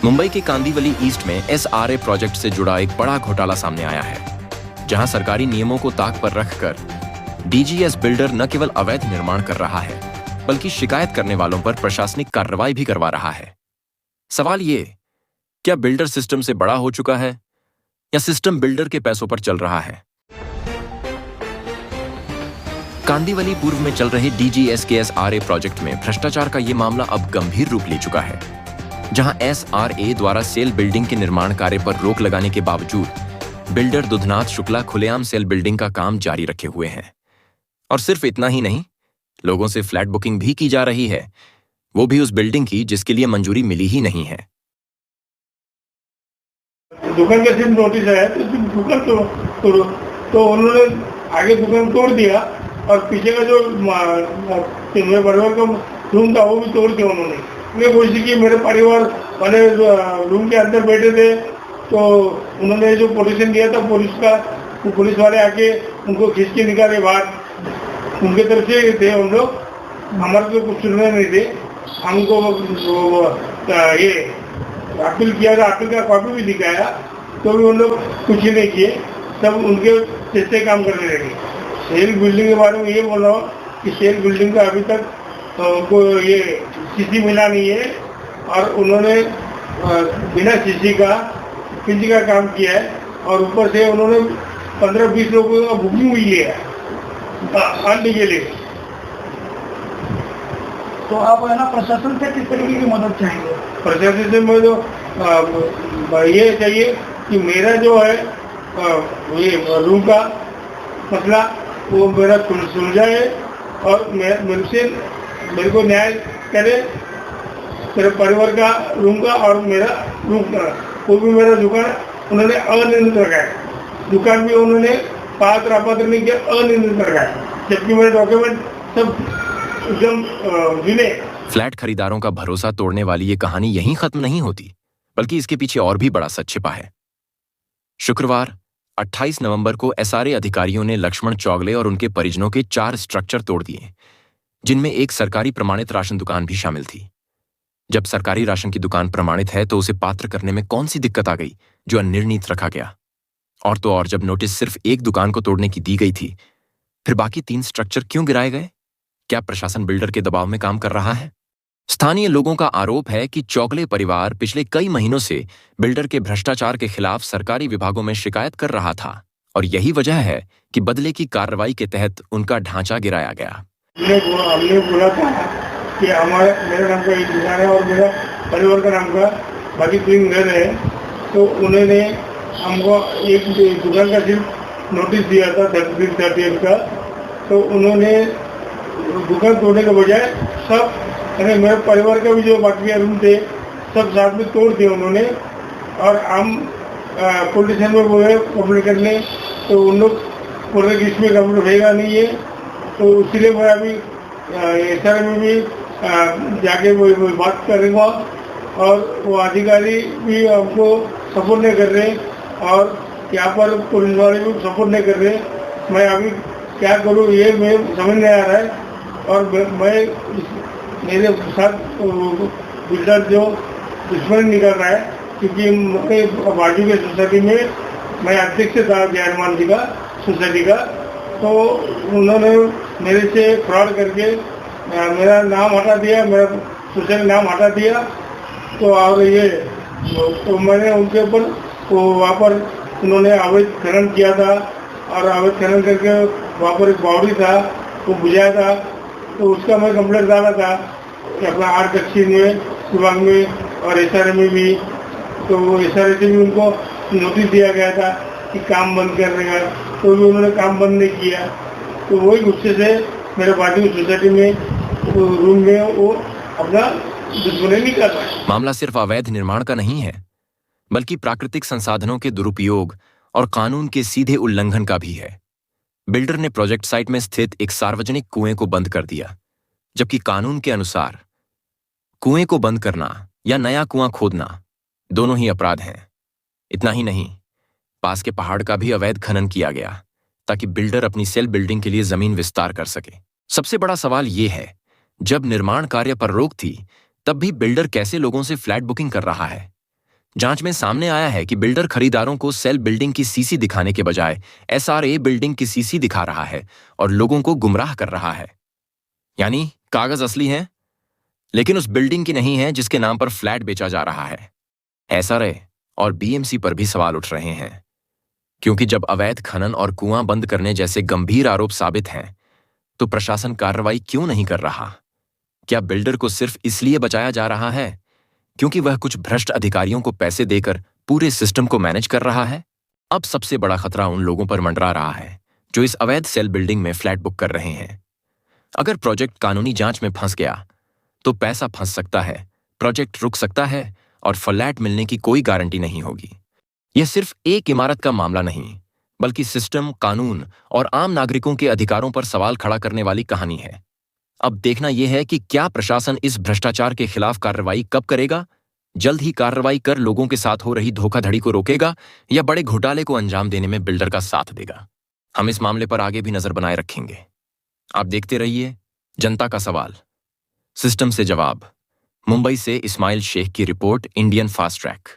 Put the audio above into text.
मुंबई के कांदिवली ईस्ट में SRA project से जुड़ा एक बड़ा घोटाला सामने आया है, जहां सरकारी नियमों को ताक पर रखकर डीजीएस बिल्डर न केवल अवैध निर्माण कर रहा है, बल्कि शिकायत करने वालों पर प्रशासनिक कार्रवाई भी करवा रहा है। सवाल ये, क्या बिल्डर सिस्टम से बड़ा हो चुका है या सिस्टम बिल्डर के पैसों पर चल रहा है? कांदिवली पूर्व में चल रहे डीजीएस के एसआरए प्रोजेक्ट में भ्रष्टाचार का यह मामला अब गंभीर रूप ले चुका है, जहां एसआरए द्वारा सेल बिल्डिंग के निर्माण कार्य पर रोक लगाने के बावजूद बिल्डर दुधनाथ शुक्ला खुलेआम सेल बिल्डिंग का काम जारी रखे हुए हैं। और सिर्फ इतना ही नहीं, लोगों से फ्लैट बुकिंग भी की जा रही है, वो भी उस बिल्डिंग की जिसके लिए मंजूरी मिली ही नहीं है। दुकान का सिर्फ नोटिस आया तो सिर्फ दुकान तोड़ो, तो उन्होंने आगे दुकान तोड़ दिया और पीछे का जो मेरे परिवार का रूम था वो भी तोड़ दिया उन्होंने। उन्हें कोशिश की, मेरे परिवार वाले रूम के अंदर बैठे थे तो उन्होंने जो पोजीशन दिया था पुलिस वाले आके उनको खींच के निकाले बाहर। उनके तरफ से थे हम लोग, हमारे तो कुछ सुनने नहीं थे। हमको ये अपील किया था, अपील का कॉपी भी दिखाया तो भी उन लोग कुछ ही नहीं किए, सब उनके जैसे काम करने लगे। सेल बिल्डिंग के बारे में ये बोल रहा हूँ कि सेल बिल्डिंग का अभी तक उनको ये सीसी मिला नहीं है और उन्होंने बिना सीसी का पिंच का काम किया है और ऊपर से उन्होंने 15-20 लोगों का बुकिंग भी लिया है अनलीगली। तो आप है ना प्रशासन से किस तरीके की मदद चाहेंगे? प्रशासन से मैं तो ये चाहिए कि मेरा जो है ये रूम का मसला वो मेरा सुलझाए और मेरे को न्याय करे, मेरे परिवार का रूम का और मेरा रूम का। वो भी मेरा दुकान उन्होंने अनिर्णित रखा है, दुकान भी उन्होंने पात्र अपात्र नहीं किया, अनिर्णित रखा है, जबकि मेरे डॉक्यूमेंट सब एकदम जिले। फ्लैट खरीदारों का भरोसा तोड़ने वाली ये कहानी यहीं खत्म नहीं होती, बल्कि इसके पीछे और भी बड़ा सच छिपा है। शुक्रवार 28 नवंबर को एसआरए अधिकारियों ने लक्ष्मण चौगले और उनके परिजनों के 4 स्ट्रक्चर तोड़ दिए, जिनमें एक सरकारी प्रमाणित राशन दुकान भी शामिल थी। जब सरकारी राशन की दुकान प्रमाणित है तो उसे पात्र करने में कौन सी दिक्कत आ गई जो अनिर्णित रखा गया? और तो और जब नोटिस सिर्फ एक दुकान को तोड़ने की दी गई थी, फिर बाकी 3 स्ट्रक्चर क्यों गिराए गए? क्या प्रशासन बिल्डर के दबाव में काम कर रहा है? स्थानीय लोगों का आरोप है कि चौगले परिवार पिछले कई महीनों से बिल्डर के भ्रष्टाचार के खिलाफ सरकारी विभागों में शिकायत कर रहा था और यही वजह है कि बदले की कार्रवाई के तहत उनका ढांचा गिराया गया। हमने बोला था कि मेरे नाम का एक दुकान है और मेरा परिवार का नाम का बाकी 3 घर है, तो उन्होंने हमको एक दुकान का सिर्फ नोटिस दिया था 30 का, तो उन्होंने दुकान तोड़ने के बजाय सब मेरे परिवार का भी जो बाकी रूम थे सब साथ में तोड़ दिए उन्होंने। और हम पुलिस स्टेशन में बोले कंप्लेंट करने, तो उन लोग बोल रहे कि इसमें कंप्लेंट होगा नहीं है, तो इसलिए मैं अभी एसआरए में भी जाके वो बात करूँगा और वो अधिकारी भी हमको सपोर्ट नहीं कर रहे और यहाँ पर पुलिस वाले भी सपोर्ट नहीं कर रहे। मैं अभी क्या करूँ ये मैं समझ नहीं आ रहा है। और मैं मेरे साथ बिल्डर जो दुश्मन निकल रहा है, क्योंकि मेरे बाजू के सोसाइटी में मैं अध्यक्ष था जयमान जी का सोसाइटी का, तो उन्होंने मेरे से फ्रॉड करके मेरा नाम हटा दिया, मेरा सोसाइटी नाम हटा दिया। तो और ये तो मैंने उनके ऊपर वहाँ पर उन्होंने अवैध खनन किया था और अवैध खनन करके वहाँ पर एक बावड़ी था वो बुझाया था, तो उसका मैं कंप्लेंट डाला था कि अपना 8 दक्षिण में विभाग में और एसआरए में भी। तो वो एसआरए से भी उनको नोटिस दिया गया था कि काम बंद करने का, तो भी उन्होंने काम बंद नहीं किया। तो वही गुस्से से मेरे बाजू सोसाइटी में रूम में वो अपना दुश्मनी नहीं कर रहा। मामला सिर्फ अवैध निर्माण का नहीं है, बल्कि प्राकृतिक संसाधनों के दुरुपयोग और कानून के सीधे उल्लंघन का भी है। बिल्डर ने प्रोजेक्ट साइट में स्थित एक सार्वजनिक कुएं को बंद कर दिया, जबकि कानून के अनुसार कुएं को बंद करना या नया कुआं खोदना दोनों ही अपराध हैं। इतना ही नहीं, पास के पहाड़ का भी अवैध खनन किया गया ताकि बिल्डर अपनी सेल बिल्डिंग के लिए जमीन विस्तार कर सके। सबसे बड़ा सवाल यह है, जब निर्माण कार्य पर रोक थी तब भी बिल्डर कैसे लोगों से फ्लैट बुकिंग कर रहा है? जांच में सामने आया है कि बिल्डर खरीदारों को सेल बिल्डिंग की सीसी दिखाने के बजाय एसआरए बिल्डिंग की सीसी दिखा रहा है और लोगों को गुमराह कर रहा है। यानी कागज असली है, लेकिन उस बिल्डिंग की नहीं है जिसके नाम पर फ्लैट बेचा जा रहा है। एसआरए और बीएमसी पर भी सवाल उठ रहे हैं, क्योंकि जब अवैध खनन और कुआं बंद करने जैसे गंभीर आरोप साबित हैं, तो प्रशासन कार्रवाई क्यों नहीं कर रहा? क्या बिल्डर को सिर्फ इसलिए बचाया जा रहा है क्योंकि वह कुछ भ्रष्ट अधिकारियों को पैसे देकर पूरे सिस्टम को मैनेज कर रहा है? अब सबसे बड़ा खतरा उन लोगों पर मंडरा रहा है जो इस अवैध सेल बिल्डिंग में फ्लैट बुक कर रहे हैं। अगर प्रोजेक्ट कानूनी जांच में फंस गया तो पैसा फंस सकता है, प्रोजेक्ट रुक सकता है और फ्लैट मिलने की कोई गारंटी नहीं होगी। यह सिर्फ एक इमारत का मामला नहीं, बल्कि सिस्टम, कानून और आम नागरिकों के अधिकारों पर सवाल खड़ा करने वाली कहानी है। अब देखना यह है कि क्या प्रशासन इस भ्रष्टाचार के खिलाफ कार्रवाई कब करेगा? जल्द ही कार्रवाई कर लोगों के साथ हो रही धोखाधड़ी को रोकेगा या बड़े घोटाले को अंजाम देने में बिल्डर का साथ देगा? हम इस मामले पर आगे भी नजर बनाए रखेंगे। आप देखते रहिए जनता का सवाल, सिस्टम से जवाब। मुंबई से इस्माइल शेख की रिपोर्ट, इंडियन फास्ट ट्रैक।